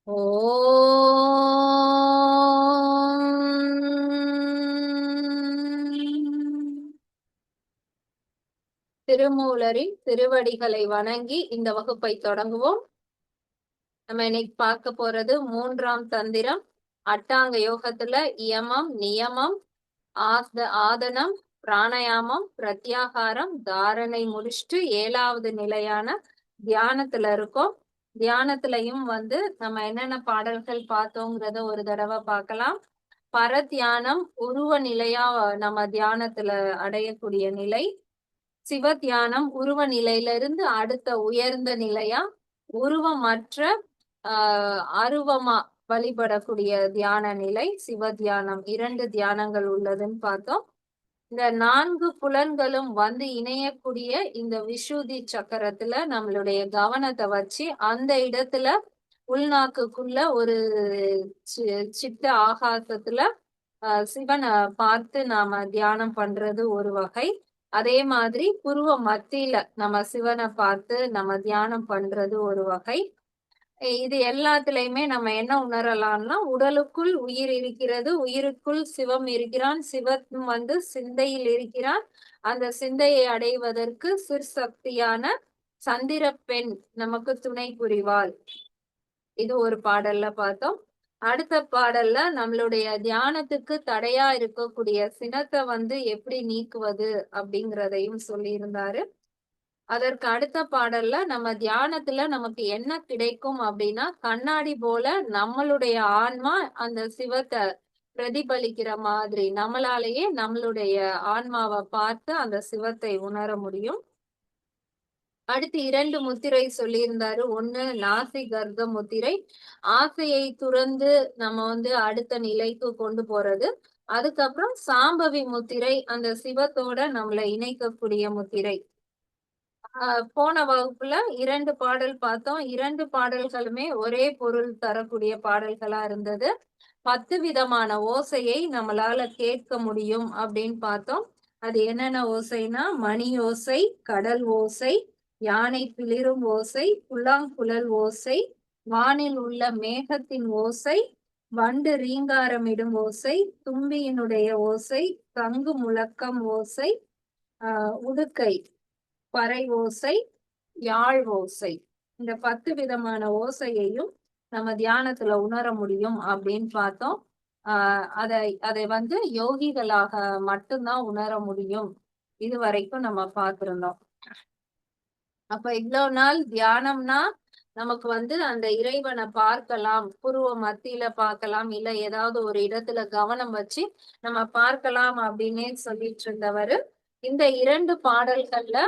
ஓம் திருமூலரின் திருவடிகளை வணங்கி இந்த வகுப்பை தொடங்குவோம். நம்ம இன்னைக்கு பார்க்க போறது 3ஆம் தந்திரம். அட்டாங்க யோகத்துல யமம், நியமம், ஆதனம், பிராணாயாமம், பிரத்யாகாரம், தாரணை முடிச்சுட்டு 7வது நிலையான தியானத்துல இருக்கோம். தியானத்திலையும் நம்ம என்னென்ன பாடல்கள் பார்த்தோங்கிறத ஒரு தடவை பார்க்கலாம். பரத்தியானம் உருவ நிலையா நம்ம தியானத்துல அடையக்கூடிய நிலை. சிவ தியானம் உருவ நிலையிலிருந்து அடுத்த உயர்ந்த நிலையா, உருவமற்ற அருவமா வழிபடக்கூடிய தியான நிலை சிவ தியானம். 2 தியானங்கள் உள்ளதுன்னு பார்த்தோம். இந்த 4 புலன்களும் இணையக்கூடிய இந்த விசுதி சக்கரத்துல நம்மளுடைய கவனத்தை வச்சு அந்த இடத்துல உள்நாக்குக்குள்ள ஒரு சித்த ஆகாசத்துல சிவனை பார்த்து நாம தியானம் பண்றது ஒரு வகை. அதே மாதிரி புருவ மத்தியில நம்ம சிவனை பார்த்து நம்ம தியானம் பண்றது ஒரு வகை. இது எல்லாத்துலயுமே நம்ம என்ன உணரலாம்னா, உடலுக்குள் உயிர் இருக்கிறது, உயிருக்குள் சிவம் இருக்கிறான், சிவம் சிந்தையில் இருக்கிறான். அந்த சிந்தையை அடைவதற்கு சிற்சக்தியான சந்திர பெண் நமக்கு துணை புரிவாள். இது ஒரு பாடல்ல பார்த்தோம். அடுத்த பாடல்ல நம்மளுடைய தியானத்துக்கு தடையா இருக்கக்கூடிய சினத்தை எப்படி நீக்குவது அப்படிங்கிறதையும் சொல்லி இருந்தாரு. அதற்கு அடுத்த பாடல்ல நம்ம தியானத்துல நமக்கு என்ன கிடைக்கும் அப்படின்னா, கண்ணாடி போல நம்மளுடைய ஆன்மா அந்த சிவத்தை பிரதிபலிக்கிற மாதிரி நம்மளாலேயே நம்மளுடைய ஆன்மாவை பார்த்து அந்த சிவத்தை உணர முடியும். அடுத்து 2 முத்திரை சொல்லியிருந்தாரு. ஒண்ணு நாசி கர்க்க முத்திரை, ஆசையை துறந்து நம்ம அடுத்த நிலைக்கு கொண்டு போறது. அதுக்கப்புறம் சாம்பவி முத்திரை, அந்த சிவத்தோட நம்மளை இணைக்கக்கூடிய முத்திரை. போன வகுப்புல 2 பாடல் பார்த்தோம். 2 பாடல்களுமே ஒரே பொருள் தரக்கூடிய பாடல்களா இருந்தது. 10 விதமான ஓசையை நம்மளால கேட்க முடியும் அப்படின்னு பார்த்தோம். அது என்னென்ன ஓசைனா, மணி ஓசை, கடல் ஓசை, யானை பிளிரும் ஓசை, புல்லாங்குழல் ஓசை, வானில் உள்ள மேகத்தின் ஓசை, வண்டு ரீங்காரமிடும் ஓசை, தும்பியினுடைய ஓசை, தங்கு முழக்கம் ஓசை, உடுக்கை பறை ஓசை, யாழ் ஓசை. இந்த 10 விதமான ஓசையையும் நம்ம தியானத்துல உணர முடியும் அப்படின்னு பார்த்தோம். அதை யோகிகளாக மட்டும்தான் உணர முடியும். இது வரைக்கும் நம்ம பார்த்திருந்தோம். அப்ப இவ்வளவு நாள் தியானம்னா நமக்கு அந்த இறைவனை பார்க்கலாம், புருவ மத்தியில பார்க்கலாம், இல்ல ஏதாவது ஒரு இடத்துல கவனம் வச்சு நம்ம பார்க்கலாம் அப்படின்னே சொல்லிட்டு இருந்தவரு இந்த 2 பாடல்கள்ல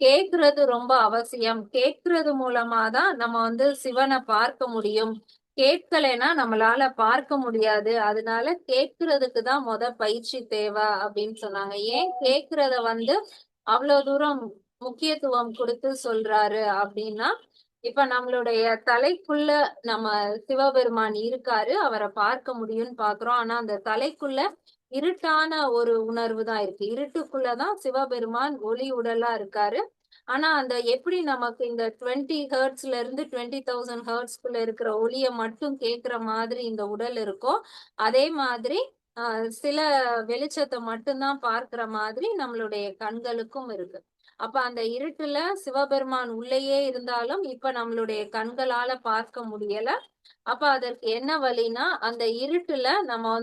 கேக்குறது ரொம்ப அவசியம். கேட்கறது மூலமாதான் நம்ம சிவனை பார்க்க முடியும். கேட்கலைன்னா நம்மளால பார்க்க முடியாது. அதனால கேட்கறதுக்கு தான் பயிற்சி தேவை அப்படின்னு சொன்னாங்க. ஏன் கேட்கறத அவ்வளவு தூரம் முக்கியத்துவம் கொடுத்து சொல்றாரு அப்படின்னா, இப்ப நம்மளுடைய தலைக்குள்ள நம்ம சிவபெருமான் இருக்காரு, அவரை பார்க்க முடியும்னு பாக்குறோம். ஆனா அந்த தலைக்குள்ள இருட்டான ஒரு உணர்வு தான் இருக்கு. இருட்டுக்குள்ளதான் சிவபெருமான் ஒளி உடலா இருக்காரு. ஆனா அந்த எப்படி நமக்கு இந்த 20 ஹெர்ட்ஸ்ல இருந்து 20,000 ஹெர்ட்ஸ்குள்ள இருக்கிற ஒளியை மட்டும் கேட்கிற மாதிரி இந்த உடல் இருக்கோ, அதே மாதிரி சில வெளிச்சத்தை மட்டும்தான் பார்க்கிற மாதிரி நம்மளுடைய கண்களுக்கும் இருக்கு. அப்ப அந்த இருட்டுல சிவபெருமான் உள்ளேயே இருந்தாலும் இப்ப நம்மளுடைய கண்களால பார்க்க முடியல. அப்ப அதற்கு என்ன வழினா, அந்த இருட்டுல நம்ம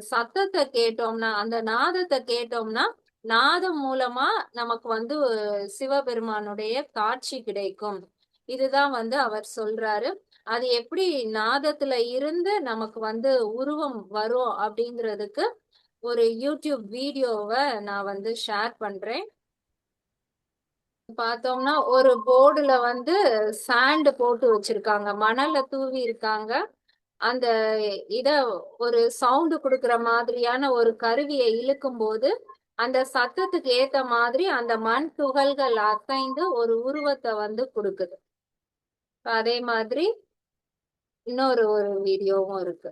சத்தத்தை கேட்டோம்னா, அந்த நாதத்தை கேட்டோம்னா, நாதம் மூலமா நமக்கு சிவபெருமானுடைய காட்சி கிடைக்கும். இதுதான் அவர் சொல்றாரு. அது எப்படி நாதத்துல இருந்து நமக்கு உருவம் வரும் அப்படிங்கிறதுக்கு ஒரு யூடியூப் வீடியோவை நான் ஷேர் பண்றேன். பார்த்தோம்னா ஒரு போர்டுல சாண்ட் போட்டு வச்சிருக்காங்க, மணல்ல தூவி இருக்காங்க. அந்த இத ஒரு சவுண்ட் கொடுக்கிற மாதிரியான ஒரு கருவியை இழுக்கும் போது அந்த சத்தத்துக்கு ஏத்த மாதிரி அந்த மண் துகள்கள் அசைந்து ஒரு உருவத்தை கொடுக்குது. அதே மாதிரி இன்னொரு வீடியோவும் இருக்கு.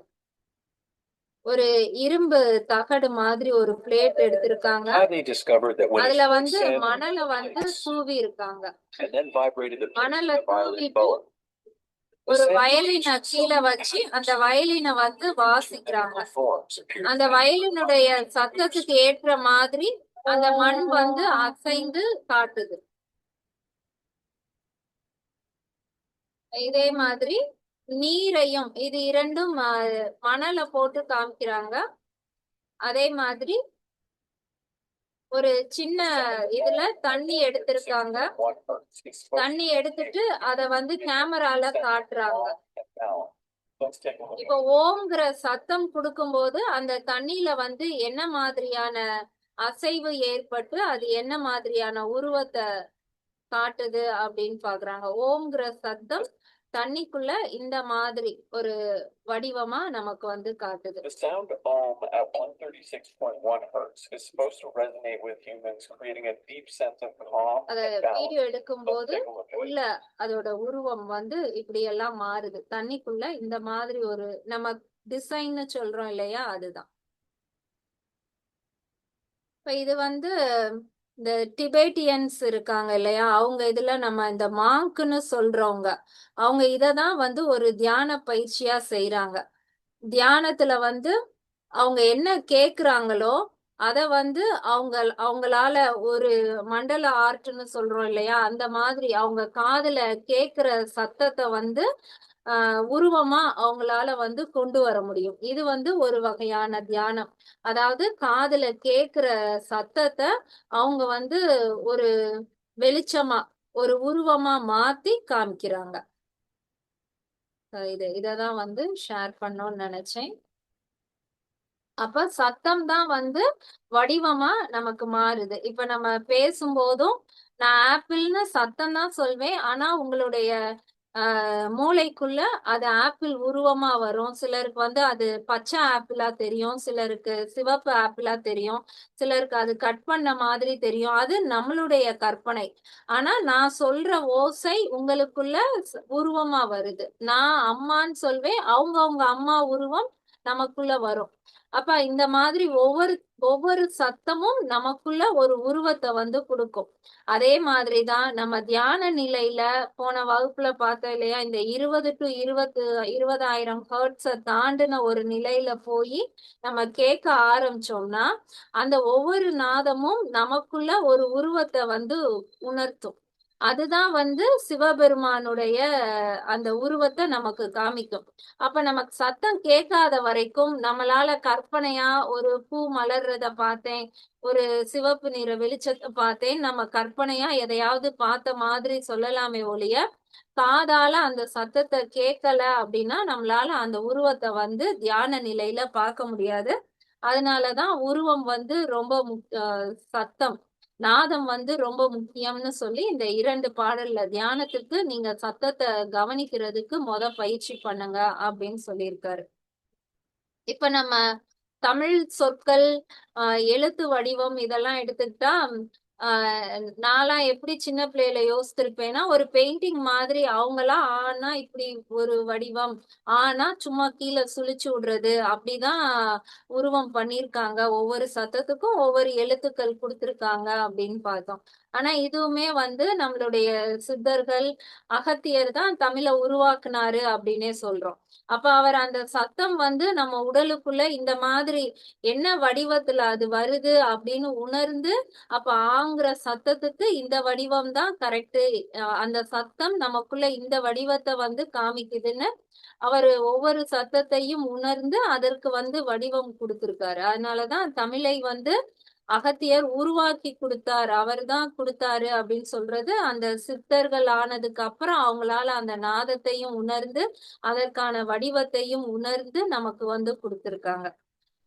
ஒரு இரும்பு தகடு மாதிரி ஒரு பிளேட் எடுத்திருக்காங்க. அதுல மணலை தூவி இருக்காங்க. மணலை தூவிட்டு ஒரு வயலினை கீழே வச்சு அந்த வயலினை வந்து வாசிக்கிறாங்க. அந்த வயலினுடைய சத்தத்துக்கு ஏற்ற மாதிரி அந்த மண் வந்து அசைந்து காட்டுது. இதே மாதிரி நீரையும் இது இரண்டும் மணலை போட்டு காமிக்கிறாங்க. அதே மாதிரி ஒரு சின்ன இதுல தண்ணி எடுத்திருக்காங்க. தண்ணி எடுத்துட்டு அத வந்து கேமரால காட்டுறாங்க. இப்ப ஓம்ங்கிற சத்தம் கொடுக்கும்போது அந்த தண்ணியில வந்து என்ன மாதிரியான அசைவு ஏற்பட்டு அது என்ன மாதிரியான உருவத்தை காட்டுது அப்படின்னு பாக்குறாங்க. ஓம்ங்கிற சத்தம் தண்ணிக்குள்ள இந்த மாதிரி ஒரு வடிவமா நமக்கு வந்து காட்டுது. The sound Om at 136.1 Hz is supposed to resonate with humans, creating a deep sense of calm. அத வீடியோ எடுக்கும்போது உள்ள அதோட உருவம் வந்து இப்படி எல்லாம் மாறுது. தண்ணிக்குள்ள இந்த மாதிரி ஒரு நம்ம டிசைன்னு சொல்றோம் இல்லையா, அதுதான். இப்ப இது வந்து இந்த டிபேட்டியன்ஸ் இருக்காங்க இல்லையா, அவங்க இதுல நம்ம இந்த மாங்க்னு சொல்றவங்க, அவங்க இததான் வந்து ஒரு தியான பயிற்சியா செய்யறாங்க. தியானத்துல வந்து அவங்க என்ன கேக்குறாங்களோ அத வந்து அவங்களால ஒரு மண்டல ஆர்ட்னு சொல்றோம் இல்லையா, அந்த மாதிரி அவங்க காதுல கேக்குற சத்தத்தை வந்து உருவமா அவங்களால வந்து கொண்டு வர முடியும். இது வந்து ஒரு வகையான தியானம். அதாவது காதுல கேக்குற சத்தத்தை அவங்க வந்து ஒரு வெளிச்சமா ஒரு உருவமா மாத்தி காமிக்கிறாங்க. இததான் வந்து ஷேர் பண்ணணும்னு நினைச்சேன். அப்ப சத்தம் தான் வந்து வடிவமா நமக்கு மாறுது. இப்ப நம்ம பேசும்போதும் நான் ஆப்பிள்னு சத்தம் தான் சொல்வேன். ஆனா உங்களுடைய மூளைக்குள்ள அது ஆப்பிள் உருவமா வரும். சிலருக்கு வந்து அது பச்சை ஆப்பிளா தெரியும், சிலருக்கு சிவப்பு ஆப்பிளா தெரியும், சிலருக்கு அது கட் பண்ண மாதிரி தெரியும். அது நம்மளுடைய கற்பனை. ஆனா நான் சொல்ற ஓசை உங்களுக்குள்ள உருவமா வருது. நான் அம்மான்னு சொல்வேன், அவங்க அம்மா உருவம் நமக்குள்ள வரும். அப்ப இந்த மாதிரி ஒவ்வொரு சத்தமும் நமக்குள்ள ஒரு உருவத்தை வந்து கொடுக்கும். அதே மாதிரிதான் நம்ம தியான நிலையில போன வகுப்புல பார்த்தோம் இல்லையா, இந்த 20 to 20,000 ஹெர்ட்ஸை தாண்டின ஒரு நிலையில போய் நம்ம கேட்க ஆரம்பிச்சோம்னா அந்த ஒவ்வொரு நாதமும் நமக்குள்ள ஒரு உருவத்தை வந்து உணர்த்தும். அதுதான் வந்து சிவபெருமானுடைய அந்த உருவத்தை நமக்கு காமிக்கும். அப்ப நமக்கு சத்தம் கேட்காத வரைக்கும் நம்மளால கற்பனையா ஒரு பூ மலர்றத பார்த்தேன், ஒரு சிவப்பு நிற வெளிச்சத்தை பார்த்தேன், நம்ம கற்பனையா எதையாவது பார்த்த மாதிரி சொல்லலாமே ஒழிய காதால அந்த சத்தத்தை கேட்கல அப்படின்னா நம்மளால அந்த உருவத்தை வந்து தியான நிலையில பார்க்க முடியாது. அதனாலதான் உருவம் வந்து ரொம்ப சத்தம் நாதம் வந்து ரொம்ப முக்கியம்னு சொல்லி இந்த 2 பாடல்ல தியானத்துக்கு நீங்க சத்தத்தை கவனிக்கிறதுக்கு பயிற்சி பண்ணுங்க அப்படின்னு சொல்லியிருக்காரு. இப்ப நம்ம தமிழ் சொற்கள் எழுத்து வடிவம் இதெல்லாம் எடுத்துக்கிட்டா நான்லாம் எப்படி சின்ன பிள்ளையில யோசித்திருப்பேன்னா ஒரு பெயிண்டிங் மாதிரி அவங்களா ஆனா இப்படி ஒரு வடிவம், ஆனா சும்மா கீழே சுழிச்சு விடுறது அப்படிதான் உருவம் பண்ணிருக்காங்க. ஒவ்வொரு சத்தத்துக்கும் ஒவ்வொரு எழுத்துக்கள் கொடுத்திருக்காங்க அப்படின்னு பார்த்தோம். ஆனா இதுவுமே வந்து நம்மளுடைய சித்தர்கள் அகத்தியர் தான் தமிழை உருவாக்குனாரு அப்படின்னே சொல்றோம். அப்ப அவர் அந்த சத்தம் வந்து நம்ம உடலுக்குள்ள இந்த மாதிரி என்ன வடிவத்துல அது வருது அப்படின்னு உணர்ந்து அப்ப ஆங்கிற சத்தத்துக்கு இந்த வடிவம் தான் கரெக்ட், அந்த சத்தம் நமக்குள்ள இந்த வடிவத்தை வந்து காமிக்குதுன்னு அவரு ஒவ்வொரு சத்தத்தையும் உணர்ந்து அதற்கு வந்து வடிவம் கொடுத்திருக்காரு. அதனாலதான் தமிழை வந்து அகத்தியர் உருவாக்கி கொடுத்தார், அவர் தான் கொடுத்தாரு அப்படின்னு சொல்றது அந்த சித்தர்கள் ஆனதுக்கு அப்புறம் அவங்களால அந்த நாதத்தையும் உணர்ந்து அதற்கான வடிவத்தையும் உணர்ந்து நமக்கு வந்து கொடுத்திருக்காங்க.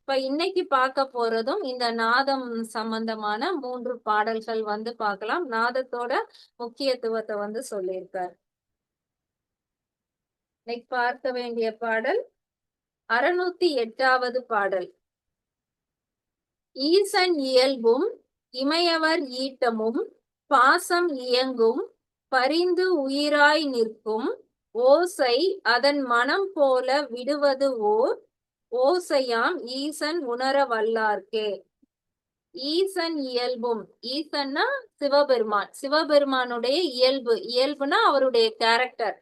இப்ப இன்னைக்கு பார்க்க போறதும் இந்த நாதம் சம்பந்தமான 3 பாடல்கள் வந்து பார்க்கலாம். நாதத்தோட முக்கியத்துவத்தை வந்து சொல்லியிருக்காரு. இன்னைக்கு பார்க்க வேண்டிய பாடல் 608வது பாடல். ஈசன் இயல்பும் இமையவர் ஈட்டமும் பாசம் இயங்கும் பரிந்து உயிராய் நிற்கும் ஓசை அதன் மனம் போல விடுவது ஓர் ஓசையாம் ஈசன் உணர வல்லார்க்கே. ஈசன் இயல்பும், ஈசன்னா சிவபெருமான், சிவபெருமானுடைய இயல்புனா அவருடைய கேரக்டர்.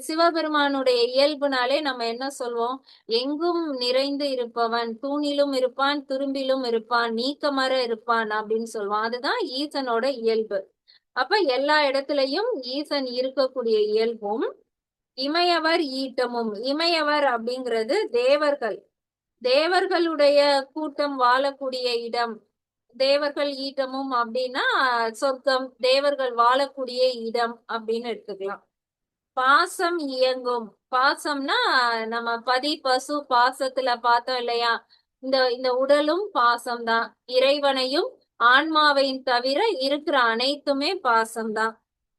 சிவபெருமானுடைய இயல்புனாலே நம்ம என்ன சொல்வோம்? எங்கும் நிறைந்து இருப்பவன், தூணிலும் இருப்பான், துரும்பிலும் இருப்பான், நீக்கமற இருப்பான் அப்படின்னு சொல்லுவான். அதுதான் ஈசனோட இயல்பு. அப்ப எல்லா இடத்துலயும் ஈசன் இருக்கக்கூடிய இயல்பும், இமையவர் ஈட்டமும். இமையவர் அப்படிங்கிறது தேவர்கள். தேவர்களுடைய கூட்டம் வாழக்கூடிய இடம். தேவர்கள் ஈட்டமும் அப்படின்னா சொர்க்கம், தேவர்கள் வாழக்கூடிய இடம் அப்படின்னு எடுத்துக்கலாம். பாசம் இயங்கும். பாசம்னா நம்ம பதி பசு பாசத்துல பார்த்தோம் இல்லையா? இந்த உடலும் பாசம்தான். இறைவனையும் ஆன்மாவையும் தவிர இருக்கிற அனைத்துமே பாசம்தான்.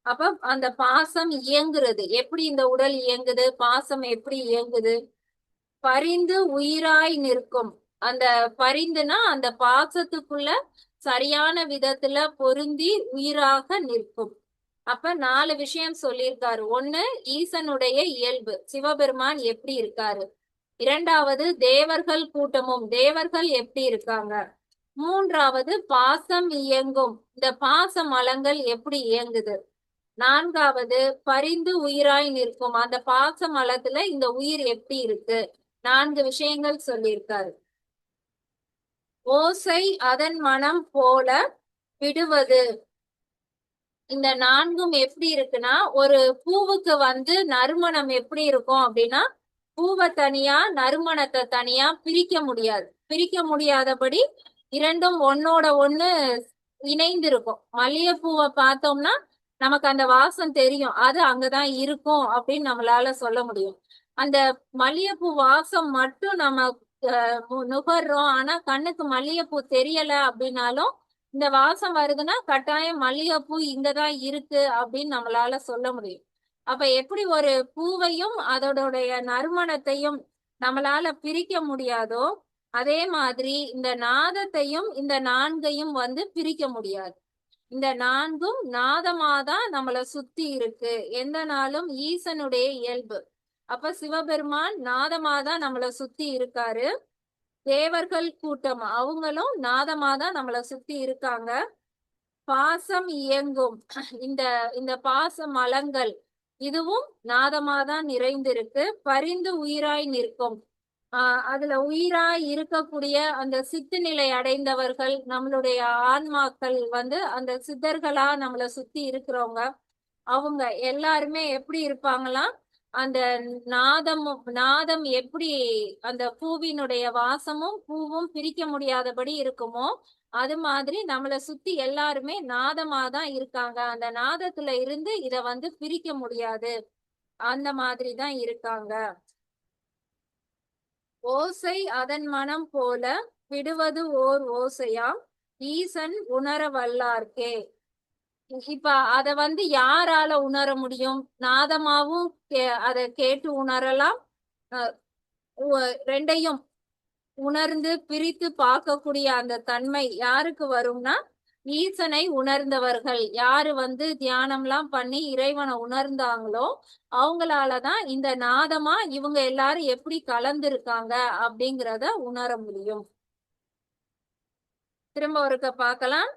அப்ப அந்த பாசம் இயங்குறது எப்படி? இந்த உடல் இயங்குது, பாசம் எப்படி இயங்குது? பரிந்து உயிராய் நிற்கும். அந்த பரிந்துனா அந்த பாசத்துக்குள்ள சரியான விதத்துல பொருந்தி உயிராக நிற்கும். அப்ப 4 விஷயம் சொல்லியிருக்காரு. ஒண்ணு, ஈசனுடைய இயல்பு, சிவபெருமான் எப்படி இருக்காரு. 2வது, தேவர்கள் கூட்டமும், தேவர்கள் எப்படி இருக்காங்க. 3வது, பாசம் இயங்கும், இந்த பாச மலங்கள் எப்படி இயங்குது. 4வது, பரிந்து உயிராய் நிற்கும், அந்த பாச மலத்துல இந்த உயிர் எப்படி இருக்கு. 4 விஷயங்கள் சொல்லியிருக்காரு. ஓசை அதன் மனம் போல விடுவது. இந்த 4ம் எப்படி இருக்குன்னா, ஒரு பூவுக்கு நறுமணம் எப்படி இருக்கும் அப்படின்னா, பூவை தனியா நறுமணத்தை தனியா பிரிக்க முடியாது. பிரிக்க முடியாதபடி இரண்டும் ஒன்னோட ஒண்ணு இணைந்து இருக்கும். மல்லிகைப்பூவை பார்த்தோம்னா நமக்கு அந்த வாசம் தெரியும், அது அங்கதான் இருக்கும் அப்படின்னு நம்மளால சொல்ல முடியும். அந்த மல்லிகைப்பூ வாசம் மட்டும் நம்ம நுகர்றோம். ஆனா கண்ணுக்கு மல்லிகைப்பூ தெரியல அப்படின்னாலும் இந்த வாசம் வருதுன்னா கட்டாயம் மல்லிகைப்பூ இங்கதான் இருக்கு அப்படின்னு நம்மளால சொல்ல முடியும். அப்ப எப்படி ஒரு பூவையும் அதோடைய நறுமணத்தையும் நம்மளால பிரிக்க முடியாதோ, அதே மாதிரி இந்த நாதத்தையும் இந்த 4ஐயும் பிரிக்க முடியாது. இந்த 4ம் நாதமாதான் நம்மள சுத்தி இருக்கு. எந்த நாளும் ஈசனுடைய இயல்பு. அப்ப சிவபெருமான் நாதமாதான் நம்மள சுத்தி இருக்காரு. தேவர்கள் கூட்டம் அவங்களும் நாதமாதான் நம்மள சுத்தி இருக்காங்க. பாசம் இயங்கும், இந்த இந்த பாச மலங்கள் இதுவும் நாதமாதான் நிறைந்திருக்கு. பரிந்து உயிராய் நிற்கும், அதுல உயிராய் இருக்கக்கூடிய அந்த சித்து நிலை அடைந்தவர்கள், நம்மளுடைய ஆன்மாக்கள் அந்த சித்தர்களா நம்மள சுத்தி இருக்கிறவங்க, அவங்க எல்லாருமே எப்படி இருப்பாங்களாம்? அந்த நாதம் எப்படி அந்த பூவினுடைய வாசமும் பூவும் பிரிக்க முடியாதபடி இருக்குமோ, அது மாதிரி நம்மள சுத்தி எல்லாருமே நாதமாதான் இருக்காங்க. அந்த நாதத்துல இருந்து இத பிரிக்க முடியாது, அந்த மாதிரிதான் இருக்காங்க. ஓசை அதன் மனம் போல விடுவது ஓர் ஓசையாம், ஈசன் உணர வல்லார்க்கே. இப்ப அத யாரால உணர முடியும்? நாதமாவும் அத கேட்டு உணரலாம். ரெண்டையும் உணர்ந்து பிரித்து பார்க்கக்கூடிய அந்த தன்மை யாருக்கு வரும்னா, ஈசனை உணர்ந்தவர்கள். யாரு தியானம்லாம் பண்ணி இறைவனை உணர்ந்தாங்களோ அவங்களாலதான் இந்த நாதமா இவங்க எல்லாரும் எப்படி கலந்துருக்காங்க அப்படிங்கிறத உணர முடியும். திரும்ப ஒருக்க பார்க்கலாம்.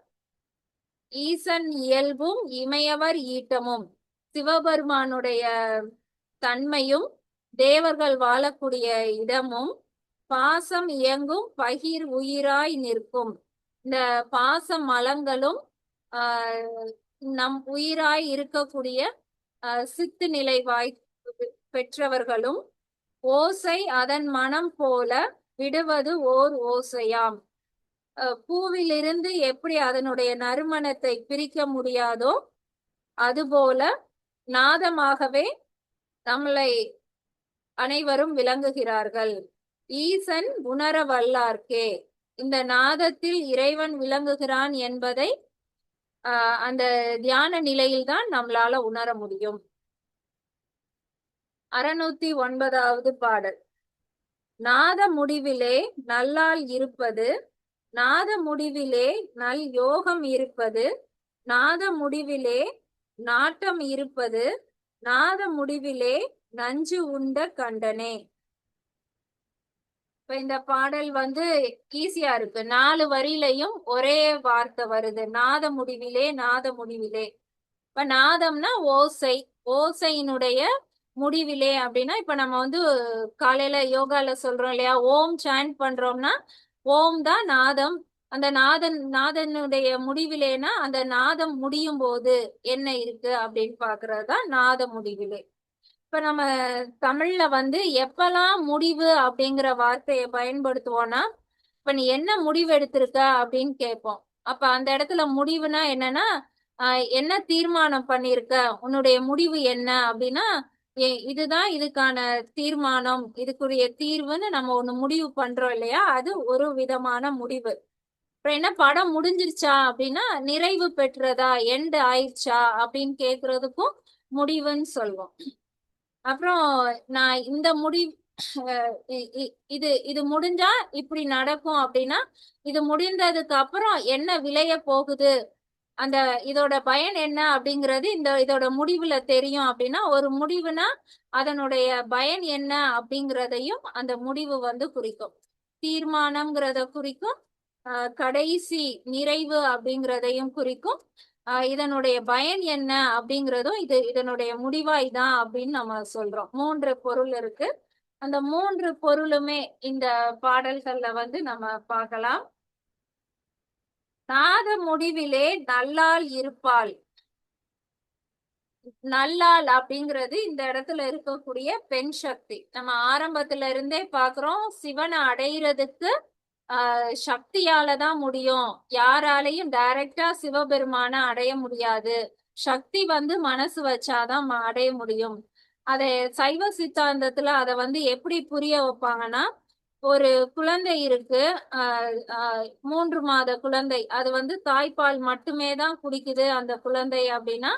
ஈசன் இயல்பும் இமையவர் ஈட்டமும், சிவபெருமானுடைய தன்மையும் தேவர்கள் வாழக்கூடிய இடமும், பாசம் இயங்கும் பகிர் உயிராய் நிற்கும், இந்த பாச மலங்களும் நம் உயிராய் இருக்கக்கூடிய சித்து நிலை வாய் பெற்றவர்களும், ஓசை அதன் மனம் போல விடுவது ஓர் ஓசையாம். பூவிலிருந்து எப்படி அதனுடைய நறுமணத்தை பிரிக்க முடியாதோ அதுபோல நாதமாகவே நம்மளை அனைவரும் விளங்குகிறார்கள். ஈசன் உணர வல்லார்க்கே, இந்த நாதத்தில் இறைவன் விளங்குகிறான் என்பதை அந்த தியான நிலையில்தான் நம்மளால உணர முடியும். 609வது பாடல். நாத முடிவிலே நல்லால் இருப்பது, நாத முடிவிலே நல் யோகம் இருப்பது, நாத முடிவிலே நாட்டம் இருப்பது, நாத முடிவிலே நஞ்சு உண்ட கண்டனே. இப்ப இந்த பாடல் ஈஸியா இருக்கு. 4 வரியிலையும் ஒரே வார்த்தை வருது, நாத முடிவிலே, நாத முடிவிலே. இப்ப நாதம்னா ஓசை, ஓசையினுடைய முடிவிலே அப்படின்னா இப்ப நம்ம வந்து காலையில யோகால சொல்றோம் இல்லையா, ஓம் சாண்ட் பண்றோம்னா ஓம் தான் நாதம். அந்த நாதனுடைய முடிவிலேனா அந்த நாதம் முடியும் போது என்ன இருக்கு அப்படின்னு பாக்குறது தான் நாத முடிவிலே. இப்ப நம்ம தமிழ்ல வந்து எப்பெல்லாம் முடிவு அப்படிங்கிற வார்த்தையை பயன்படுத்துவோம்னா, இப்ப நீ என்ன முடிவு எடுத்திருக்க அப்படின்னு கேட்போம். அப்ப அந்த இடத்துல முடிவுனா என்னன்னா, என்ன தீர்மானம் பண்ணிருக்க, உன்னுடைய முடிவு என்ன அப்படின்னா, இதுதான் இதுக்கான தீர்மானம், இதுக்குரிய தீர்வுன்னு நம்ம ஒண்ணு முடிவு பண்றோம் இல்லையா, அது ஒரு விதமான முடிவு. அப்புறம் என்ன, படம் முடிஞ்சிருச்சா அப்படின்னா நிறைவு பெற்றதா, எண்ட் ஆயிடுச்சா அப்படின்னு கேக்குறதுக்கும் முடிவுன்னு சொல்லுவோம். அப்புறம் நான் இந்த முடிவு இது முடிஞ்சா இப்படி நடக்கும் அப்படின்னா, இது முடிந்ததுக்கு அப்புறம் என்ன விளைய போகுது, அந்த இதோட பயன் என்ன அப்படிங்கிறது இதோட முடிவுல தெரியும் அப்படின்னா, ஒரு முடிவுனா அதனுடைய பயன் என்ன அப்படிங்கிறதையும் அந்த முடிவு வந்து குறிக்கும். தீர்மானம்ங்கிறத குறிக்கும், கடைசி நிறைவு அப்படிங்கிறதையும் குறிக்கும். இதனுடைய பயன் என்ன அப்படிங்கிறதும் இதனுடைய முடிவா இதான் அப்படின்னு நம்ம சொல்றோம். 3 பொருள் இருக்கு. அந்த 3 பொருளுமே இந்த பாடல்கள்ல வந்து நம்ம பார்க்கலாம். நாத முடிவிலே நல்லாள் இருப்பாள். நல்லாள் அப்படிங்கிறது இந்த இடத்துல இருக்கக்கூடிய பெண் சக்தி. நம்ம ஆரம்பத்துல இருந்தே பாக்குறோம், சிவனை அடையிறதுக்கு சக்தியால தான் முடியும், யாராலையும் டைரக்டா சிவபெருமான அடைய முடியாது, சக்தி வந்து மனசு வச்சாதான் அடைய முடியும். அதை சைவ சித்தாந்தத்துல அதை வந்து எப்படி புரிய வைப்பாங்கன்னா, ஒரு குழந்தை இருக்கு, 3 மாத குழந்தை, அது வந்து தாய்ப்பால் மட்டுமே தான் குடிக்குது அந்த குழந்தை அப்படின்னா,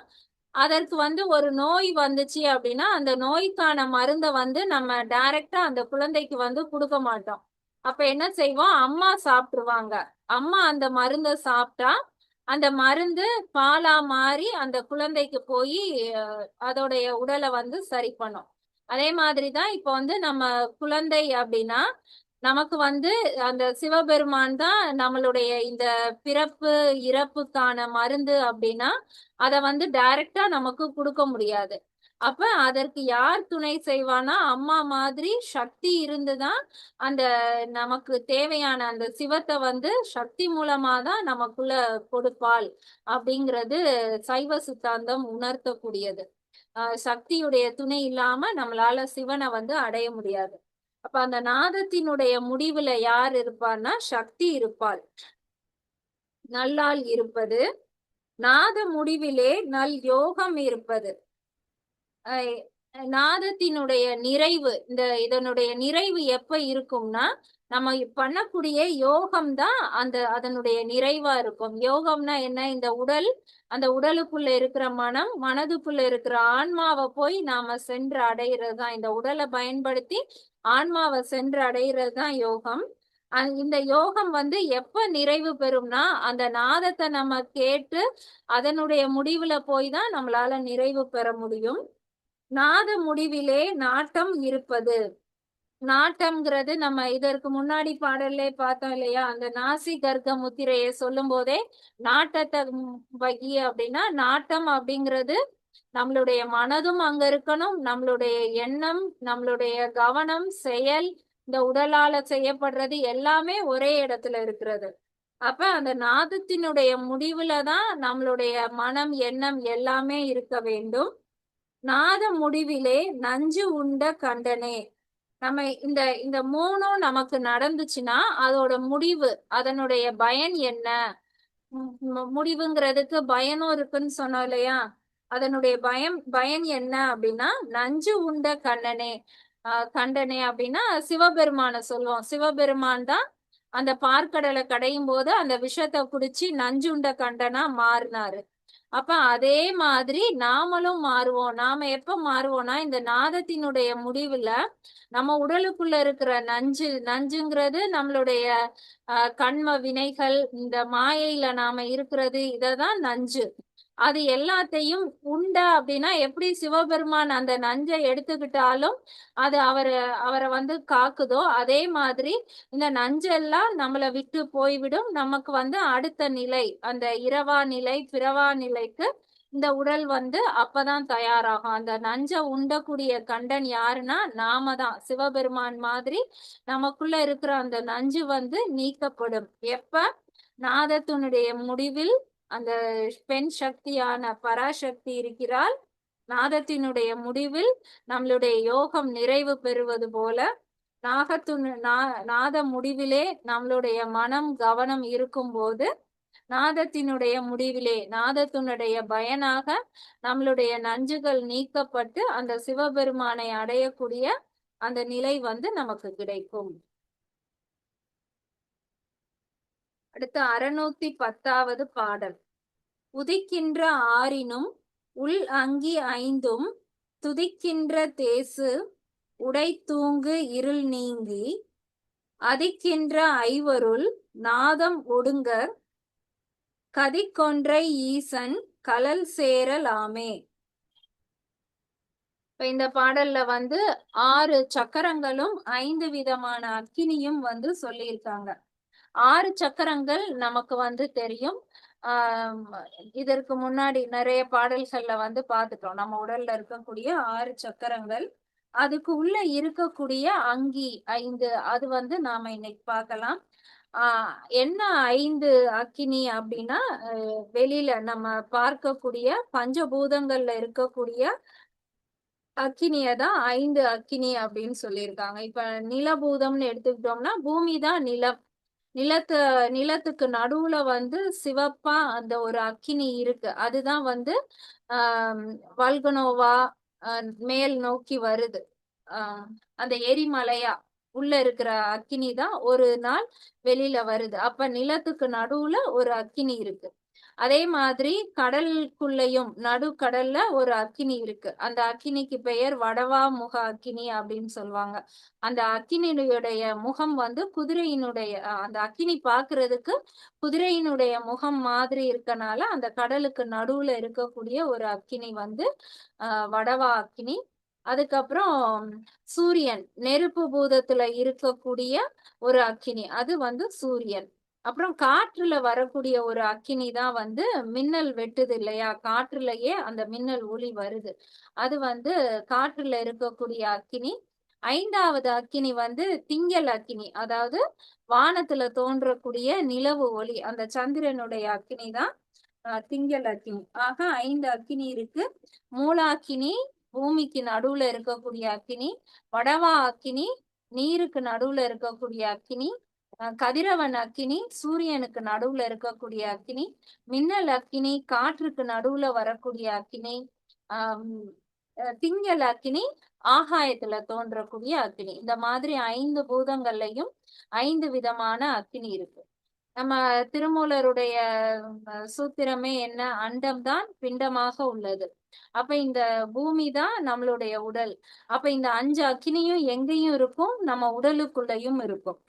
அதற்கு வந்து ஒரு நோய் வந்துச்சு அப்படின்னா அந்த நோய்க்கான மருந்தை வந்து நம்ம டைரக்டா அந்த குழந்தைக்கு வந்து கொடுக்க மாட்டோம். அப்ப என்ன செய்வோம், அம்மா சாப்பிட்டுருவாங்க. அம்மா அந்த மருந்தை சாப்பிட்டா அந்த மருந்து பாலா மாறி அந்த குழந்தைக்கு போய் அதோடைய உடலை வந்து சரி பண்ணும். அதே மாதிரிதான் இப்ப வந்து நம்ம குழந்தை அப்படின்னா நமக்கு வந்து அந்த சிவபெருமான் தான் நம்மளுடைய இந்த பிறப்பு இறப்புக்கான மருந்து அப்படின்னா அத வந்து டைரக்டா நமக்கு கொடுக்க முடியாது. அப்ப அதற்கு யார் துணை செய்வானா, அம்மா மாதிரி சக்தி இருந்துதான் அந்த நமக்கு தேவையான அந்த சிவத்தை வந்து சக்தி மூலமா தான் நமக்குள்ள கொடுப்பாள் அப்படிங்கிறது சைவ சித்தாந்தம் உணர்த்தக்கூடியது. சக்தியுடைய துணை இல்லாம நம்மளால சிவனை வந்து அடைய முடியாது. அப்ப அந்த நாதத்தினுடைய முடிவுல யார் இருப்பார்னா சக்தி இருப்பாள். நல்லாள் இருப்பது, நாத முடிவிலே நல் யோகம் இருப்பது. நாதத்தினுடைய நிறைவு, இதனுடைய நிறைவு எப்ப இருக்கும்னா, நம்ம பண்ணக்கூடிய யோகம் தான் அதனுடைய நிறைவா இருக்கும். யோகம்னா என்ன, இந்த உடல், அந்த உடலுக்குள்ள இருக்கிற மனம், மனதுக்குள்ள இருக்கிற ஆன்மாவை போய் நாம சென்று அடையிறது தான், இந்த உடலை பயன்படுத்தி ஆன்மாவை சென்று அடையிறது தான் யோகம். இந்த யோகம் வந்து எப்ப நிறைவு பெறும்னா, அந்த நாதத்தை நம்ம கேட்டு அதனுடைய முடிவுல போய் தான் நம்மளால நிறைவு பெற முடியும். நாத முடிவிலே நாட்டம் இருப்பது. நாட்டம்ங்கிறது நம்ம இதற்கு முன்னாடி பாடல்லே பார்த்தோம் இல்லையா, அந்த நாசி கர்க்க முத்திரையை சொல்லும் போதே நாட்டத்தை வகி அப்படின்னா, நாட்டம் அப்படிங்கிறது நம்மளுடைய மனதும் அங்க இருக்கணும், நம்மளுடைய எண்ணம், நம்மளுடைய கவனம், செயல், இந்த உடலால செய்யப்படுறது எல்லாமே ஒரே இடத்துல இருக்கிறது. அப்ப அந்த நாதத்தினுடைய முடிவுல தான் நம்மளுடைய மனம், எண்ணம் எல்லாமே இருக்க வேண்டும். நாத முடிவிலே நஞ்சு உண்ட கண்டனே. நம்ம இந்த இந்த 3ம் நமக்கு நடந்துச்சுன்னா அதோட முடிவு, அதனுடைய பயன் என்ன, முடிவுங்கிறதுக்கு பயனும் இருக்குன்னு சொன்னோம் இல்லையா, அதனுடைய பயன் என்ன அப்படின்னா, நஞ்சு உண்ட கண்டனே அப்படின்னா சிவபெருமான சொல்லுவோம். சிவபெருமான் தான் அந்த பார்க்கடலை கடையும் போது அந்த விஷத்தை குடிச்சு நஞ்சுண்ட கண்டனா மாறினாரு. அப்ப அதே மாதிரி நாமளும் மாறுவோம். நாம எப்ப மாறுவோம்னா, இந்த நாதத்தினுடைய முடிவுல நம்ம உடலுக்குள்ள இருக்கிற நஞ்சுங்கிறது நம்மளுடைய கண்ம வினைகள், இந்த மாயையில நாம இருக்கிறது, இததான் நஞ்சு. அது எல்லாத்தையும் உண்ட அப்படின்னா, எப்படி சிவபெருமான் அந்த நஞ்சை எடுத்துக்கிட்டாலும் அது அவரை வந்து காக்குதோ, அதே மாதிரி இந்த நஞ்செல்லாம் நம்மளை விட்டு போய்விடும். நமக்கு வந்து அடுத்த நிலை, அந்த இரவா நிலை, பிறவா நிலைக்கு இந்த உடல் வந்து அப்பதான் தயாராகும். அந்த நஞ்சை உண்டக்கூடிய கண்டன் யாருன்னா நாம தான். சிவபெருமான் மாதிரி நமக்குள்ள இருக்கிற அந்த நஞ்சு வந்து நீக்கப்படும். எப்ப? நாதத்தினுடைய முடிவில் அந்த பெண் சக்தியான பராசக்தி இருக்கிறாள். நாதத்தினுடைய முடிவில் நம்மளுடைய யோகம் நிறைவு பெறுவது போல நாத முடிவிலே நம்மளுடைய மனம் கவனம் இருக்கும்போது நாதத்தினுடைய முடிவிலே நாதத்தினுடைய பயனாக நம்மளுடைய நஞ்சுகள் நீக்கப்பட்டு அந்த சிவபெருமானை அடையக்கூடிய அந்த நிலை வந்து நமக்கு கிடைக்கும். அடுத்து 610வது பாடல். உதிக்கின்ற ஆறினும் உள் அங்கி ஐந்தும் துதிக்கின்ற தேசு உடை தூங்கு இருள் நீங்கி அதிக்கின்ற ஐவருள் நாதம் ஒடுங்கர் கதிக்கொன்றை ஈசன் கலல் சேரலாமே. இப்ப இந்த பாடல்ல வந்து 6 சக்கரங்களும் 5 விதமான அக்கினியும் வந்து சொல்லியிருக்காங்க. 6 சக்கரங்கள் நமக்கு வந்து தெரியும். இதற்கு முன்னாடி நிறைய பாடல்கள்ல வந்து பார்த்துட்டோம். நம்ம உடல்ல இருக்கக்கூடிய 6 சக்கரங்கள், அதுக்கு உள்ள இருக்கக்கூடிய அங்கி 5, அது வந்து நாம இன்னைக்கு பார்க்கலாம். என்ன 5 அக்கினி அப்படின்னா, வெளியில நம்ம பார்க்கக்கூடிய பஞ்சபூதங்கள்ல இருக்கக்கூடிய அக்கினியதான் 5 அக்கினி அப்படின்னு சொல்லியிருக்காங்க. இப்ப நிலபூதம்னு எடுத்துக்கிட்டோம்னா பூமி தான் நிலம். நிலத்துக்கு நடுவுல வந்து சிவப்பா அந்த ஒரு அக்கினி இருக்கு. அதுதான் வந்து வல்கனோவா மேல் நோக்கி வருது. அந்த எரிமலையா உள்ள இருக்கிற அக்கினி தான் ஒரு நாள் வெளியில வருது. அப்ப நிலத்துக்கு நடுவுல ஒரு அக்கினி இருக்கு. அதே மாதிரி கடலுக்குள்ளேயும் நடுக்கடல்ல ஒரு அக்கினி இருக்கு. அந்த அக்கினிக்கு பெயர் வடவா முக அக்கினி அப்படின்னு சொல்லுவாங்க. அந்த அக்கினியுடைய முகம் வந்து குதிரையினுடைய அந்த அக்கினி பாக்குறதுக்கு குதிரையினுடைய முகம் மாதிரி இருக்கனால அந்த கடலுக்கு நடுவுல இருக்கக்கூடிய ஒரு அக்கினி வந்து வடவா அக்கினி. அதுக்கப்புறம் சூரியன் நெருப்பு பூதத்துல இருக்கக்கூடிய ஒரு அக்கினி, அது வந்து சூரியன். அப்புறம் காற்றுல வரக்கூடிய ஒரு அக்கினி தான் வந்து மின்னல் வெட்டுது இல்லையா, காற்றுலயே அந்த மின்னல் ஒளி வருது, அது வந்து காற்றுல இருக்கக்கூடிய அக்கினி. 5வது அக்கினி வந்து திங்கள் அக்கினி, அதாவது வானத்துல தோன்றக்கூடிய நிலவு ஒளி, அந்த சந்திரனுடைய அக்கினி தான் திங்கள் அக்கினி. ஆக 5 அக்கினி இருக்கு. மூலாக்கினி பூமிக்கு நடுவுல இருக்கக்கூடிய அக்கினி, வடவா அக்கினி நீருக்கு நடுவுல இருக்கக்கூடிய அக்கினி, கதிரவன் அக்கினி சூரியனுக்கு நடுவுல இருக்கக்கூடிய அக்கினி, மின்னல் அக்கினி காற்றுக்கு நடுவுல வரக்கூடிய அக்கினி, திங்கள் அக்கினி ஆகாயத்துல தோன்றக்கூடிய அக்கினி. இந்த மாதிரி 5 பூதங்கள்லையும் 5 விதமான அக்கினி இருக்கு. நம்ம திருமூலருடைய சூத்திரமே என்ன? அண்டம்தான் பிண்டமாக உள்ளது. அப்ப இந்த பூமி தான் நம்மளுடைய உடல். அப்ப இந்த 5 அக்கினியும் எங்கேயும் இருக்கும், நம்ம உடலுக்குள்ளயும் இருக்கும்.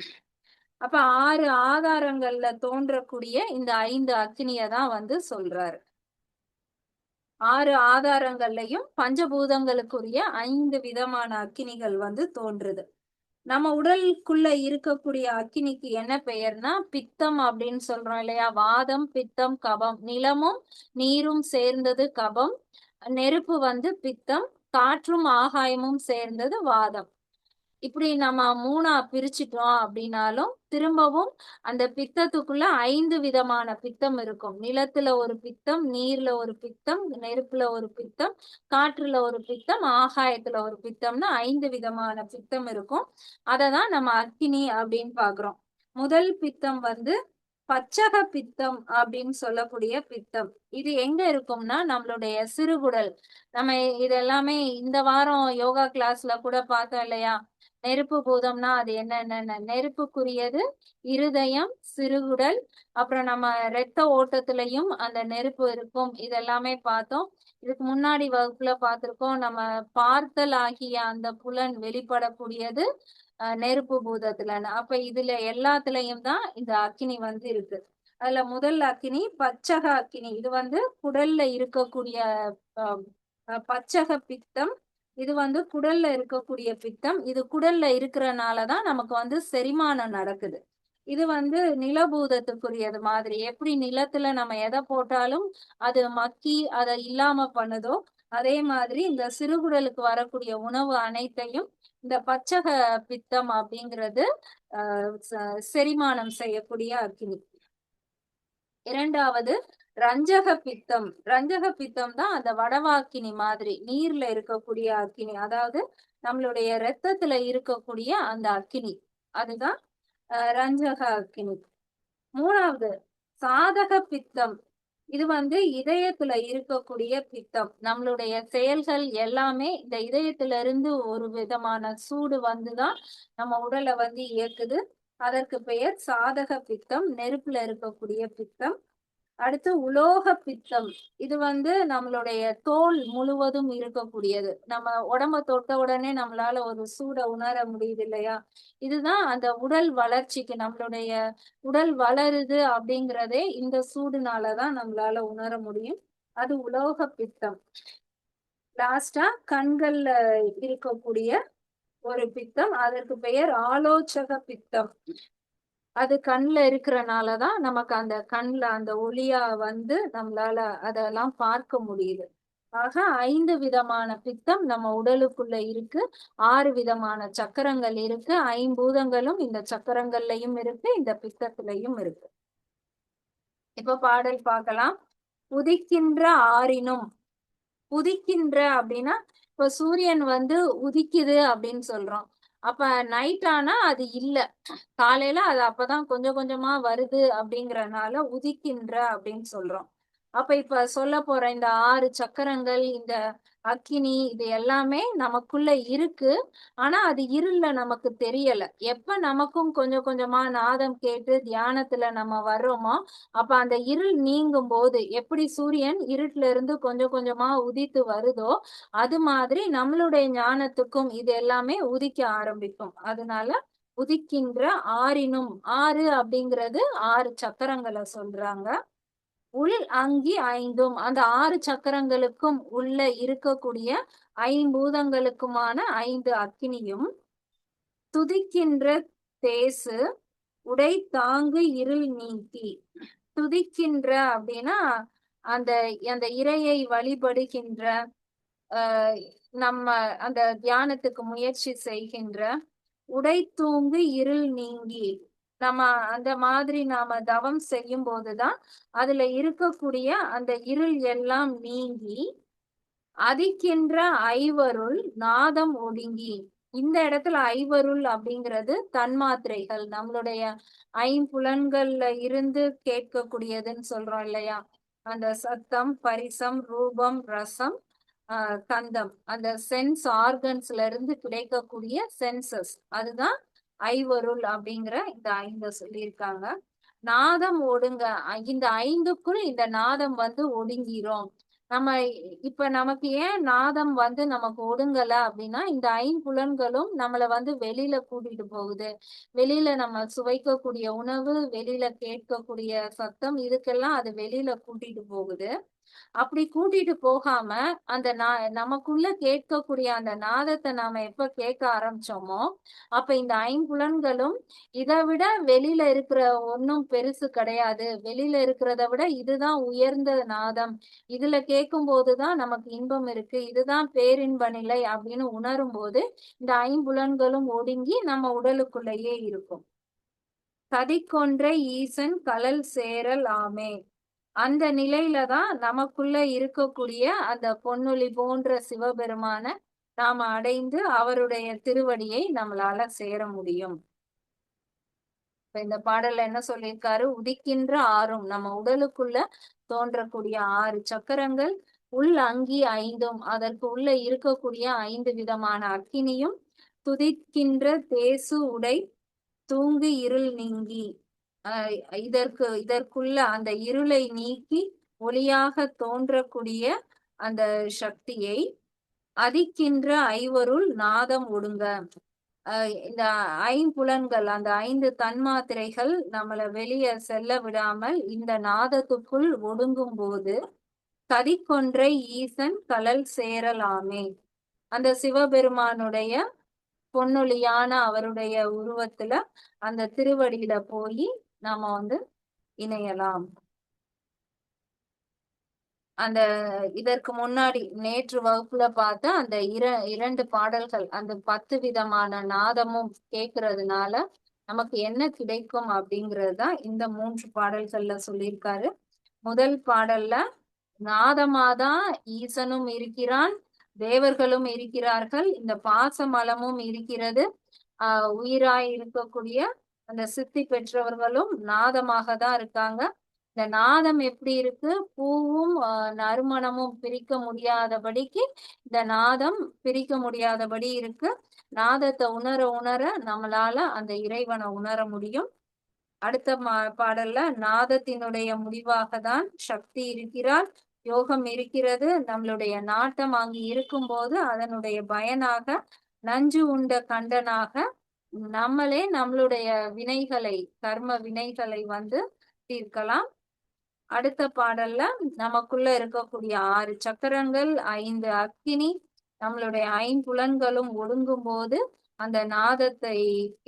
அப்ப 6 ஆதாரங்கள்ல தோன்றக்கூடிய இந்த 5 அக்கினியை தான் வந்து சொல்றாரு. 6 ஆதாரங்கள்லயும் பஞ்சபூதங்களுக்குரிய 5 விதமான அக்கினிகள் வந்து தோன்றுது. நம்ம உடலுக்குள்ள இருக்கக்கூடிய அக்கினிக்கு என்ன பெயர்னா பித்தம் அப்படின்னு சொல்றோம் இல்லையா. வாதம் பித்தம் கபம், நிலமும் நீரும் சேர்ந்தது கபம், நெருப்பு வந்து பித்தம், காற்றும் ஆகாயமும் சேர்ந்தது வாதம். இப்படி நம்ம 3ஆ பிரிச்சுட்டோம் அப்படின்னாலும் திரும்பவும் அந்த பித்தத்துக்குள்ள 5 விதமான பித்தம் இருக்கும். நிலத்துல ஒரு பித்தம், நீர்ல ஒரு பித்தம், நெருப்புல ஒரு பித்தம், காற்றுல ஒரு பித்தம், ஆகாயத்துல ஒரு பித்தம்னு 5 விதமான பித்தம் இருக்கும். அததான் நம்ம அக்கினி அப்படின்னு பாக்குறோம். முதல் பித்தம் வந்து பச்சக பித்தம் அப்படின்னு சொல்லக்கூடிய பித்தம். இது எங்க இருக்கும்னா நம்மளுடைய சிறுகுடல். நம்ம இதெல்லாமே இந்த வாரம் யோகா கிளாஸ்ல கூட பார்த்தோம் இல்லையா. நெருப்பு பூதம்னா அது என்னென்ன? நெருப்புக்குரியது இருதயம், சிறுகுடல், அப்புறம் நம்ம இரத்த ஓட்டத்திலையும் அந்த நெருப்பு இருக்கும். இதெல்லாமே பார்த்தோம். இதுக்கு முன்னாடி வகுப்புல பார்த்திருக்கோம். நம்ம பார்த்தல் ஆகிய அந்த புலன் வெளிப்படக்கூடியது நெருப்பு பூதத்துல. அப்ப இதுல எல்லாத்துலயும் தான் இந்த அக்கினி வந்து இருக்கு. அதுல முதல் அக்கினி பச்சக அக்கினி. இது வந்து குடல்ல இருக்கக்கூடிய பச்சக பித்தம். இது வந்து குடல்ல இருக்கக்கூடிய பித்தம். இது குடல்ல இருக்கிறனாலதான் நமக்கு வந்து செரிமானம் நடக்குது. இது வந்து நிலபூதத்துக்குரியது மாதிரி. எப்படி நிலத்துல நம்ம எதை போட்டாலும் அது மக்கி அதை இல்லாம பண்ணுதோ, அதே மாதிரி இந்த சிறுகுடலுக்கு வரக்கூடிய உணவு அனைத்தையும் இந்த பச்சக பித்தம் அப்படிங்கிறது செரிமானம் செய்யக்கூடிய அக்கினி. இரண்டாவது ரஞ்சக பித்தம். ரஞ்சக பித்தம் தான் அந்த வடவாக்கினி மாதிரி நீர்ல இருக்கக்கூடிய அக்கினி, அதாவது நம்மளுடைய இரத்தத்துல இருக்கக்கூடிய அந்த அக்கினி, அதுதான் ரஞ்சக அக்கினி. மூணாவது சாதக பித்தம். இது வந்து இதயத்துல இருக்கக்கூடிய பித்தம். நம்மளுடைய செயல்கள் எல்லாமே இந்த இதயத்துல இருந்து ஒரு விதமான சூடு வந்துதான் நம்ம உடலை வந்து இயக்குது. அதற்கு பெயர் சாதக பித்தம், நெருப்புல இருக்கக்கூடிய பித்தம். அடுத்து உலோக பித்தம். இது வந்து நம்மளுடைய தோல் முழுவதும் இருக்கக்கூடியது. நம்ம உடம்ப தொட்ட உடனே நம்மளால ஒரு சூட உணர முடியுது இல்லையா? இதுதான் அந்த உடல் வளர்ச்சிக்கு, நம்மளுடைய உடல் வளருது அப்படிங்கிறதே இந்த சூடுனாலதான் நம்மளால உணர முடியும். அது உலோக பித்தம். லாஸ்டா கண்கள்ல இருக்கக்கூடிய ஒரு பித்தம், அதற்கு பெயர் ஆலோசக பித்தம். அது கண்ல இருக்கிறனாலதான் நமக்கு அந்த கண்ல அந்த ஒளியா வந்து நம்மளால அதெல்லாம் பார்க்க முடியுது. ஆக 5 விதமான பித்தம் நம்ம உடலுக்குள்ள இருக்கு. 6 விதமான சக்கரங்கள் இருக்கு. 5பூதங்களும் இந்த சக்கரங்கள்லயும் இருக்கு, இந்த பித்தத்திலையும் இருக்கு. இப்ப பாடல் பார்க்கலாம். உதிக்கின்ற ஆறினும். உதிக்கின்ற அப்படின்னா இப்ப சூரியன் வந்து உதிக்குது அப்படின்னு சொல்றோம். அப்ப நைட் ஆனா அது இல்ல, காலையில அது அப்பதான் கொஞ்சம் கொஞ்சமா வருது அப்படிங்கறனால உதிக்கின்ற அப்படின்னு சொல்றோம். அப்ப இப்ப சொல்ல போற இந்த 6 சக்கரங்கள், இந்த அக்கினி, இது எல்லாமே நமக்குள்ள இருக்கு. ஆனா அது இருள்ல நமக்கு தெரியல. எப்ப நமக்கும் கொஞ்சம் கொஞ்சமா நாதம் கேட்டு தியானத்துல நம்ம வர்றோமோ, அப்ப அந்த இருள் நீங்கும் போது, எப்படி சூரியன் இருட்டுல இருந்து கொஞ்சம் கொஞ்சமா உதித்து வருதோ, அது மாதிரி நம்மளுடைய ஞானத்துக்கும் இது எல்லாமே உதிக்க ஆரம்பிக்கும். அதனால உதிக்கின்ற ஆறினும். 6 அப்படிங்கிறது 6 சக்கரங்களை சொல்றாங்க. உள் அங்கி 5ம், அந்த 6 சக்கரங்களுக்கும் உள்ள இருக்கக்கூடிய 5பூதங்களுக்குமான 5 அக்கினியும். துதிக்கின்ற தேசு உடை தாங்கு இருள் நீக்கி. துதிக்கின்ற அப்படின்னா அந்த அந்த இறையை வழிபடுகின்ற, நம்ம அந்த தியானத்துக்கு முயற்சி செய்கின்ற, உடை தூங்கு இருள் நீங்கி. நம்ம அந்த மாதிரி நாம தவம் செய்யும் போதுதான் அதுல இருக்கக்கூடிய அந்த இருள் எல்லாம் நீங்கி, அதிக்கின்ற ஐவருள் நாதம் ஒடுங்கி. இந்த இடத்துல ஐவருள் அப்படிங்கிறது தன்மாத்திரைகள், நம்மளுடைய 5புலன்கள்ல இருந்து கேட்கக்கூடியதுன்னு சொல்றோம் இல்லையா? அந்த சத்தம், பரிசம், ரூபம், ரசம், கந்தம், அந்த சென்ஸ் ஆர்கன்ஸ்ல இருந்து கிடைக்கக்கூடிய சென்சஸ், அதுதான் ஐவருள் அப்படிங்கிற இந்த 5 சொல்லியிருக்காங்க. நாதம் ஒடுங்க. இந்த 5க்குள் இந்த நாதம் வந்து ஒடுங்கிறோம். நம்ம இப்ப நமக்கு ஏன் நாதம் வந்து நமக்கு ஒடுங்கல அப்படின்னா, இந்த 5புலன்களும் நம்மள வந்து வெளியில கூட்டிட்டு போகுது. வெளியில நம்ம சுவைக்கக்கூடிய உணவு, வெளியில கேட்கக்கூடிய சத்தம், இதுக்கெல்லாம் அது வெளியில கூட்டிட்டு போகுது. அப்படி கூட்டிட்டு போகாம அந்த நமக்குள்ள கேட்கக்கூடிய அந்த நாதத்தை நாம எப்ப கேட்க ஆரம்பிச்சோமோ, அப்ப இந்த 5புலன்களும் இதை விட வெளியில இருக்கிற ஒன்னும் பெருசு கிடையாது, வெளியில இருக்கிறத விட இதுதான் உயர்ந்த நாதம், இதுல கேட்கும் போதுதான் நமக்கு இன்பம் இருக்கு, இதுதான் பேரின்ப நிலை அப்படின்னு உணரும் போது இந்த 5புலன்களும் ஒடுங்கி நம்ம உடலுக்குள்ளேயே இருக்கும். கதிக்கொன்ற ஈசன் கலல் சேரல் ஆமே. அந்த நிலையில தான் நமக்குள்ள இருக்கக்கூடிய அந்த பொன்னொழி போன்ற சிவபெருமான நாம அடைந்து அவருடைய திருவடியை நம்மளால சேர முடியும். இப்ப இந்த பாடல்ல என்ன சொல்லியிருக்காரு? உதிக்கின்ற ஆறும், நம்ம உடலுக்குள்ள தோன்றக்கூடிய 6 சக்கரங்கள், உள் அங்கி 5ம், அதற்கு உள்ள இருக்கக்கூடிய 5 விதமான அக்கினியும், துதிக்கின்ற தேசு உடை தூங்கு இருள் நீங்கி, இதற்குள்ள அந்த இருளை நீக்கி ஒளியாக தோன்றக்கூடிய அந்த சக்தியை, அதிக்கின்ற ஐவருள் நாதம் ஒடுங்க. இந்த 5புலன்கள், அந்த 5 தன்மாத்திரைகள் நம்மள வெளியே செல்ல விடாமல் இந்த நாதத்துக்குள் ஒடுங்கும் போது, கதிக்கொன்றை ஈசன் கலல் சேரலாமே, அந்த சிவபெருமானுடைய பொன்னொழியான அவருடைய உருவத்துல அந்த திருவடியில போய் நாம வந்து இணையலாம். அந்த இதற்கு முன்னாடி நேற்று வகுப்புல பார்த்த அந்த இரண்டு பாடல்கள், அந்த 10 விதமான நாதமும் கேட்கறதுனால நமக்கு என்ன கிடைக்கும் அப்படிங்கிறது தான் இந்த 3 பாடல்கள்ல சொல்லியிருக்காரு. முதல் பாடல்ல நாதமாதான் ஈசனும் இருக்கிறான், தேவர்களும் இருக்கிறார்கள், இந்த பாசமலமும் இருக்கிறது, உயிராய் இருக்கக்கூடிய அந்த சித்தி பெற்றவர்களும் நாதமாக தான் இருக்காங்க. இந்த நாதம் எப்படி இருக்கு? பூவும் நறுமணமும் பிரிக்க முடியாதபடிக்கு இந்த நாதம் பிரிக்க முடியாதபடி இருக்கு. நாதத்தை உணர உணர நம்மளால அந்த இறைவனை உணர முடியும். அடுத்த பாடல்ல நாதத்தினுடைய முடிவாக தான் சக்தி இருக்கிறார், யோகம் இருக்கிறது. நம்மளுடைய நாட்டம் அங்கு இருக்கும்போது அதனுடைய பயனாக நஞ்சு உண்ட கண்டனாக நம்மளே நம்மளுடைய வினைகளை, கர்ம வினைகளை வந்து தீர்க்கலாம். அடுத்த பாடல்ல நமக்குள்ள இருக்கக்கூடிய 6 சக்கரங்கள், 5 அக்கினி, நம்மளுடைய 5 ஒடுங்கும் போது அந்த நாதத்தை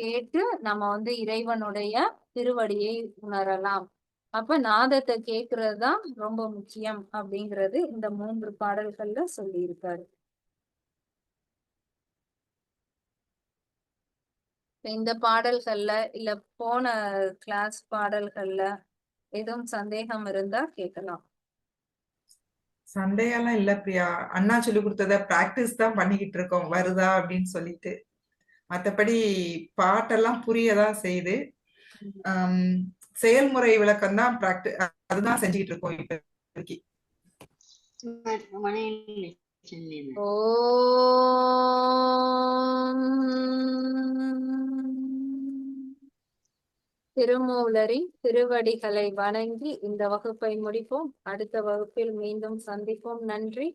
கேட்டு நம்ம வந்து இறைவனுடைய திருவடியை உணரலாம். அப்ப நாதத்தை கேட்கறது தான் ரொம்ப முக்கியம் அப்படிங்கிறது இந்த 3 பாடல்கள்ல சொல்லியிருக்காரு. இந்த பாடல்கள்ல இல்ல போன கிளாஸ் பாடல்கள்ல எதுவும் சந்தேகம் இருந்தா கேட்கலாம். சண்டையெல்லாம் இல்ல பிரியா. அண்ணா சொல்லி கொடுத்தத பிராக்டிஸ் தான் பண்ணிக்கிட்டு இருக்கோம், வருதா அப்படின்னு சொல்லிட்டு. மத்தபடி பாட்டெல்லாம் புரியதான் செய்யுது. செயல்முறை விளக்கம் தான் அதுதான் செஞ்சுக்கிட்டு இருக்கோம் இப்போதைக்கு. திருமூலரின் திருவடிகளை வணங்கி இந்த வகுப்பை முடிப்போம். அடுத்த வகுப்பில் மீண்டும் சந்திப்போம். நன்றி.